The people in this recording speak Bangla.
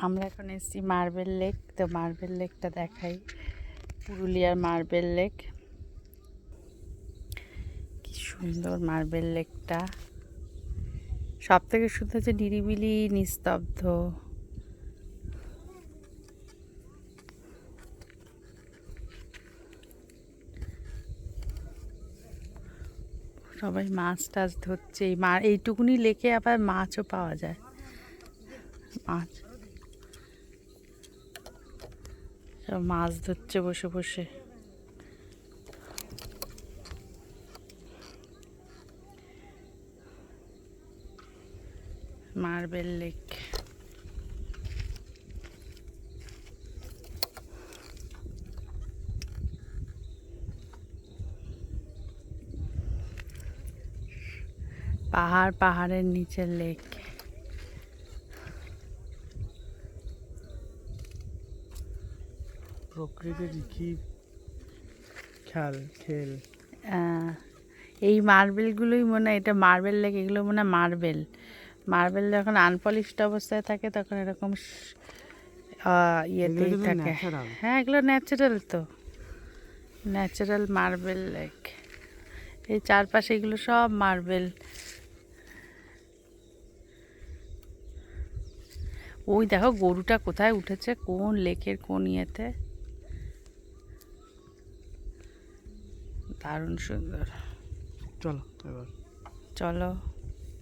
আমরা এখন এসেছি মার্বেল লেক। তো মার্বেল লেকটা দেখাই, পুরুলিয়ার মার্বেল লেক। কি সুন্দর মার্বেল লেকটা, সব থেকে সুন্দর হচ্ছে নিরিবিলি নিস্তব্ধ। সবাই মাছ টাছ ধরছে। এইটুকুনি লেকে আবার মাছও পাওয়া যায়। মাছ সব মাছ ধরছে বসে বসে। Marble lake. পাহাড়, পাহাড়ের নিচের লেক। প্রকৃতির কি খেল। এই মার্বেলগুলোই মনে হয়, এটা মার্বেল লেক, এগুলো মনে হয় মার্বেল। মার্বেল যখন আনপলিশড অবস্থায় থাকে তখন এরকম ইয়েতেই থাকে। হ্যাঁ, এগুলো ন্যাচারাল, তো ন্যাচারাল মার্বেল লেক। এই চারপাশে এগুলো সব মার্বেল। ওই দেখো গরুটা কোথায় উঠেছে, কোন লেকের কোন ইয়েতে। দারুণ সুন্দর। চলো এবার চলো।